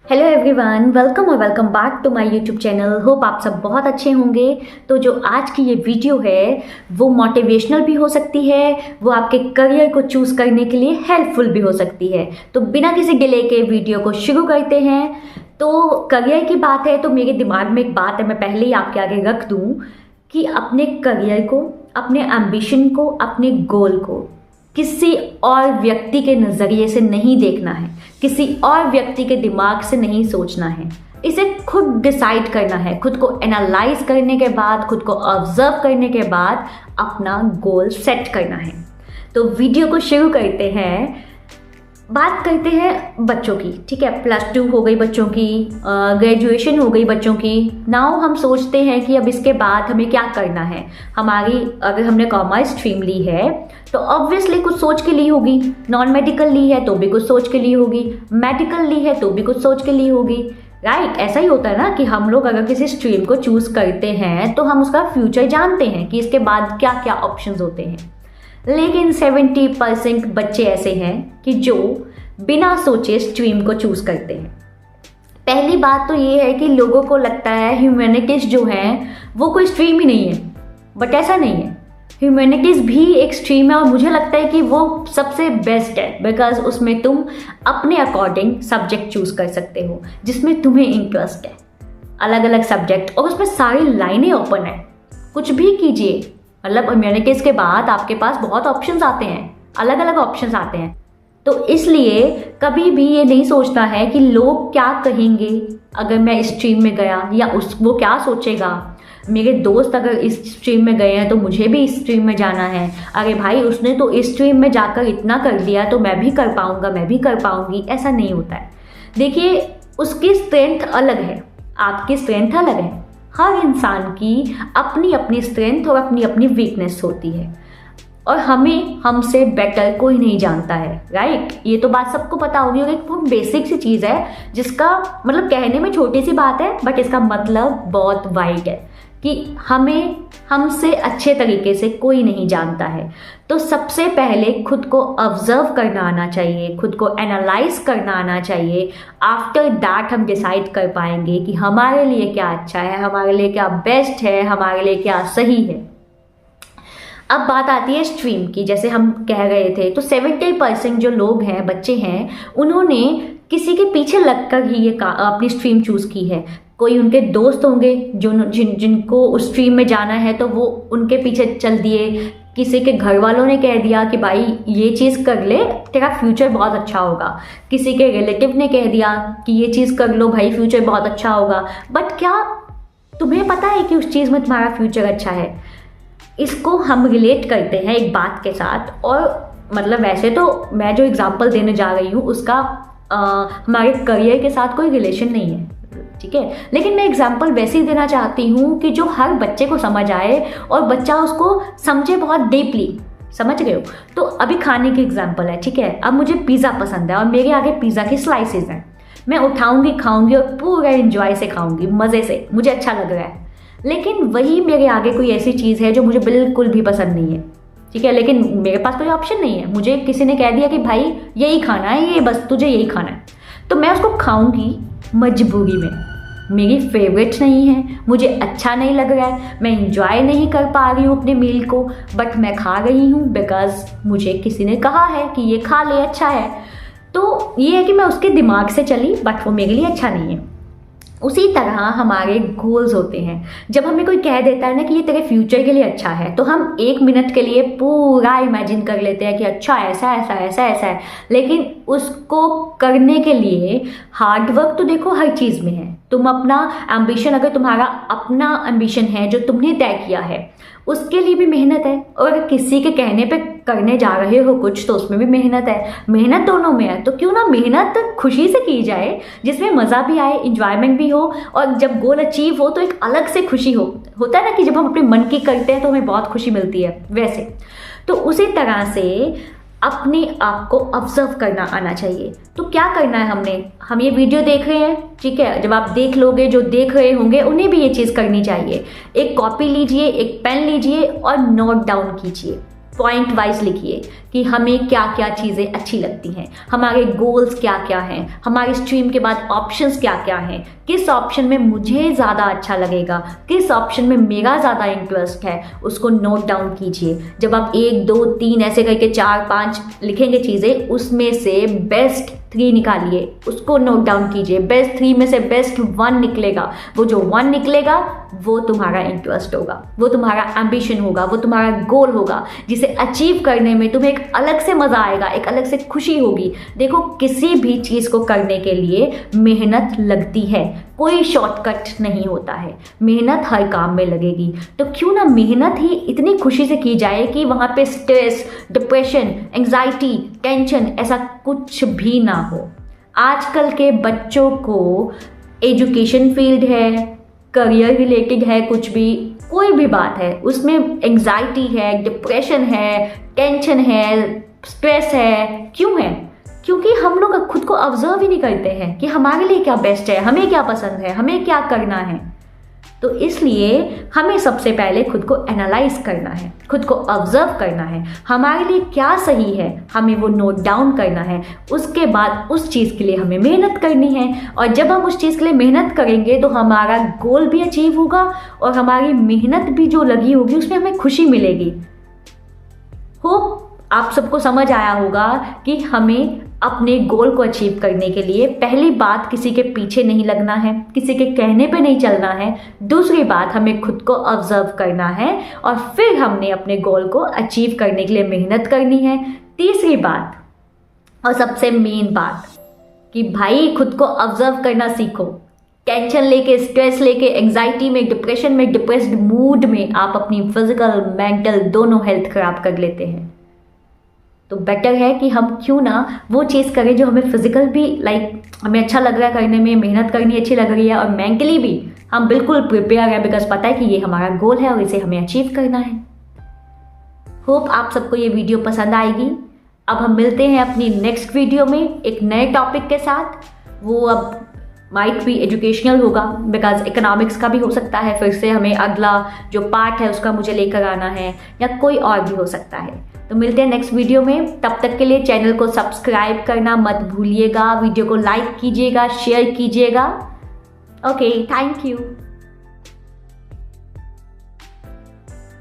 Hello everyone, welcome और welcome back to my YouTube channel. Hope आप सब बहुत अच्छे होंगे। तो जो आज की ये वीडियो है वो मोटिवेशनल भी हो सकती है, वो आपके करियर को चूज़ करने के लिए हेल्पफुल भी हो सकती है। तो बिना किसी डिले के वीडियो को शुरू करते हैं। तो करियर की बात है तो मेरे दिमाग में एक बात है, मैं पहले ही आपके आगे रख दूँ कि अपने करियर को, अपने एम्बिशन को, अपने गोल को किसी और व्यक्ति के नज़रिए से नहीं देखना है, किसी और व्यक्ति के दिमाग से नहीं सोचना है। इसे खुद डिसाइड करना है, खुद को एनालाइज करने के बाद, खुद को ऑब्जर्व करने के बाद अपना गोल सेट करना है। तो वीडियो को शुरू करते हैं। बात करते हैं बच्चों की, ठीक है। +2 हो गई बच्चों की, ग्रेजुएशन हो गई बच्चों की। नाउ हम सोचते हैं कि अब इसके बाद हमें क्या करना है। अगर हमने कॉमर्स स्ट्रीम ली है तो ऑब्वियसली कुछ सोच के ली होगी, नॉन मेडिकल ली है तो भी कुछ सोच के ली होगी, मेडिकल ली है तो भी कुछ सोच के ली होगी, राइट। ऐसा ही होता है ना कि हम लोग अगर किसी स्ट्रीम को चूज़ करते हैं तो हम उसका फ्यूचर जानते हैं कि इसके बाद क्या क्या ऑप्शंस होते हैं। लेकिन 70% बच्चे ऐसे हैं कि जो बिना सोचे स्ट्रीम को चूज़ करते हैं। पहली बात तो ये है कि लोगों को लगता है ह्यूमैनिटीज़ जो हैं वो कोई स्ट्रीम ही नहीं है, बट ऐसा नहीं है। ह्यूमैनिटीज़ भी एक स्ट्रीम है और मुझे लगता है कि वो सबसे बेस्ट है, बिकॉज उसमें तुम अपने अकॉर्डिंग सब्जेक्ट चूज़ कर सकते हो जिसमें तुम्हें इंटरेस्ट है, अलग अलग सब्जेक्ट, और उसमें सारी लाइनें ओपन है, कुछ भी कीजिए। मतलब ह्यूमैनिटीज़ के बाद आपके पास बहुत ऑप्शंस आते हैं, अलग अलग ऑप्शंस आते हैं। तो इसलिए कभी भी ये नहीं सोचना है कि लोग क्या कहेंगे अगर मैं इस स्ट्रीम में गया, या वो क्या सोचेगा, मेरे दोस्त अगर इस स्ट्रीम में गए हैं तो मुझे भी इस स्ट्रीम में जाना है। अरे भाई, उसने तो इस स्ट्रीम में जाकर इतना कर लिया तो मैं भी कर पाऊँगा, मैं भी कर पाऊँगी। ऐसा नहीं होता है। देखिए, उसकी स्ट्रेंथ अलग है, आपकी स्ट्रेंथ अलग है। हर इंसान की अपनी अपनी स्ट्रेंथ और अपनी अपनी वीकनेस होती है, और हमसे बेटर कोई नहीं जानता है, राइट। ये तो बात सबको पता होगी, और एक बहुत बेसिक सी चीज़ है जिसका मतलब कहने में छोटी सी बात है बट इसका मतलब बहुत वाइड है कि हमसे अच्छे तरीके से कोई नहीं जानता है। तो सबसे पहले खुद को ऑब्जर्व करना आना चाहिए, खुद को एनालाइज करना आना चाहिए। आफ्टर दैट हम डिसाइड कर पाएंगे कि हमारे लिए क्या अच्छा है, हमारे लिए क्या बेस्ट है, हमारे लिए क्या सही है। अब बात आती है स्ट्रीम की, जैसे हम कह रहे थे, तो 70% जो लोग हैं, बच्चे हैं, उन्होंने किसी के पीछे लगकर ही ये अपनी स्ट्रीम चूज़ की है। कोई उनके दोस्त होंगे जिनको उस स्ट्रीम में जाना है तो वो उनके पीछे चल दिए। किसी के घर वालों ने कह दिया कि भाई ये चीज़ कर ले, तेरा फ्यूचर बहुत अच्छा होगा। किसी के रिलेटिव ने कह दिया कि ये चीज़ कर लो भाई, फ्यूचर बहुत अच्छा होगा। बट क्या तुम्हें पता है कि उस चीज़ में तुम्हारा फ्यूचर अच्छा है? इसको हम रिलेट करते हैं एक बात के साथ, और मतलब वैसे तो मैं जो एग्जांपल देने जा रही हूँ उसका हमारे करियर के साथ कोई रिलेशन नहीं है, ठीक है। लेकिन मैं एग्जांपल वैसे ही देना चाहती हूँ कि जो हर बच्चे को समझ आए और बच्चा उसको समझे बहुत डीपली, समझ गए हो। तो अभी खाने की एग्जांपल है, ठीक है। अब मुझे पिज़्ज़ा पसंद है और मेरे आगे पिज़्ज़ा की स्लाइसेस हैं, मैं उठाऊंगी, खाऊंगी और पूरा एंजॉय से खाऊंगी, मज़े से, मुझे अच्छा लग रहा है। लेकिन वही मेरे आगे कोई ऐसी चीज़ है जो मुझे बिल्कुल भी पसंद नहीं है, ठीक है। लेकिन मेरे पास कोई ऑप्शन नहीं है, मुझे किसी ने कह दिया कि भाई यही खाना है, ये बस तुझे यही खाना है, तो मैं उसको खाऊंगी मजबूरी में। मेरी फेवरेट नहीं है, मुझे अच्छा नहीं लग रहा है, मैं इंजॉय नहीं कर पा रही हूँ अपने मील को, बट मैं खा रही हूँ बिकॉज मुझे किसी ने कहा है कि ये खा ले, अच्छा है। तो ये है कि मैं उसके दिमाग से चली, बट वो मेरे लिए अच्छा नहीं है। उसी तरह हमारे गोल्स होते हैं। जब हमें कोई कह देता है ना कि ये तेरे फ्यूचर के लिए अच्छा है, तो हम 1 मिनट के लिए पूरा इमेजिन कर लेते हैं कि अच्छा ऐसा ऐसा ऐसा ऐसा है। लेकिन उसको करने के लिए हार्ड वर्क तो देखो हर चीज़ में है। तुम अपना एम्बिशन, अगर तुम्हारा अपना एम्बिशन है जो तुमने तय किया है, उसके लिए भी मेहनत है, और अगर किसी के कहने पे करने जा रहे हो कुछ तो उसमें भी मेहनत है। मेहनत दोनों में है, तो क्यों ना मेहनत खुशी से की जाए, जिसमें मज़ा भी आए, इंजॉयमेंट भी हो, और जब गोल अचीव हो तो एक अलग से खुशी होता है ना कि जब हम अपने मन की करते हैं तो हमें बहुत खुशी मिलती है। वैसे तो उसी तरह से अपने आप को ऑब्जर्व करना आना चाहिए। तो क्या करना है हम ये वीडियो देख रहे हैं, ठीक है। जब आप देख लोगे, जो देख रहे होंगे उन्हें भी ये चीज़ करनी चाहिए। एक कॉपी लीजिए, एक पेन लीजिए और नोट डाउन कीजिए पॉइंट वाइज लिखिए कि हमें क्या क्या चीज़ें अच्छी लगती हैं, हमारे गोल्स क्या क्या हैं, हमारे स्ट्रीम के बाद ऑप्शंस क्या क्या हैं, किस ऑप्शन में मुझे ज़्यादा अच्छा लगेगा, किस ऑप्शन में मेरा ज़्यादा इंटरेस्ट है, उसको नोट डाउन कीजिए। जब आप 1 2 3 ऐसे करके 4 5 लिखेंगे चीज़ें, उसमें से बेस्ट 3 निकालिए, उसको नोट डाउन कीजिए। बेस्ट 3 में से बेस्ट 1 निकलेगा, वो जो 1 निकलेगा वो तुम्हारा इंटरेस्ट होगा, वो तुम्हारा एम्बिशन होगा, वो तुम्हारा गोल होगा, जिसे अचीव करने में तुम्हें एक अलग से मज़ा आएगा, एक अलग से खुशी होगी। देखो, किसी भी चीज़ को करने के लिए मेहनत लगती है, कोई शॉर्टकट नहीं होता है, मेहनत हर काम में लगेगी। तो क्यों ना मेहनत ही इतनी खुशी से की जाए कि वहाँ पे स्ट्रेस, डिप्रेशन, एंजाइटी, टेंशन ऐसा कुछ भी ना हो। आजकल के बच्चों को एजुकेशन फील्ड है, करियर रिलेटेड है, कुछ भी कोई भी बात है, उसमें एंजाइटी है, डिप्रेशन है, टेंशन है, स्ट्रेस है। क्यों है? क्योंकि हम लोग खुद को ऑब्जर्व ही नहीं करते हैं कि हमारे लिए क्या बेस्ट है, हमें क्या पसंद है, हमें क्या करना है। तो इसलिए हमें सबसे पहले खुद को एनालाइज करना है, खुद को ऑब्जर्व करना है, हमारे लिए क्या सही है, हमें वो नोट डाउन करना है। उसके बाद उस चीज़ के लिए हमें मेहनत करनी है, और जब हम उस चीज़ के लिए मेहनत करेंगे तो हमारा गोल भी अचीव होगा और हमारी मेहनत भी जो लगी होगी उसमें हमें खुशी मिलेगी। होप आप सबको समझ आया होगा कि हमें अपने गोल को अचीव करने के लिए पहली बात किसी के पीछे नहीं लगना है, किसी के कहने पे नहीं चलना है। दूसरी बात, हमें खुद को ऑब्जर्व करना है और फिर हमने अपने गोल को अचीव करने के लिए मेहनत करनी है। तीसरी बात और सबसे मेन बात कि भाई खुद को ऑब्जर्व करना सीखो। टेंशन लेके, स्ट्रेस लेके, एंजाइटी में, डिप्रेशन में, डिप्रेस्ड मूड में आप अपनी फिजिकल, मेंटल दोनों हेल्थ खराब कर लेते हैं। तो बेटर है कि हम क्यों ना वो चीज़ करें जो हमें फिजिकल भी हमें अच्छा लग रहा है करने में, मेहनत करनी अच्छी लग रही है, और मेंटली भी हम बिल्कुल प्रिपेयर है, बिकॉज पता है कि ये हमारा गोल है और इसे हमें अचीव करना है। होप आप सबको ये वीडियो पसंद आएगी। अब हम मिलते हैं अपनी नेक्स्ट वीडियो में एक नए टॉपिक के साथ। वो अब माइट भी एजुकेशनल होगा, बिकॉज इकोनॉमिक्स का भी हो सकता है, फिर से हमें अगला जो पार्ट है उसका मुझे लेकर आना है, या कोई और भी हो सकता है। तो मिलते हैं नेक्स्ट वीडियो में। तब तक के लिए चैनल को सब्सक्राइब करना मत भूलिएगा, वीडियो को लाइक कीजिएगा, शेयर कीजिएगा। Okay, thank you.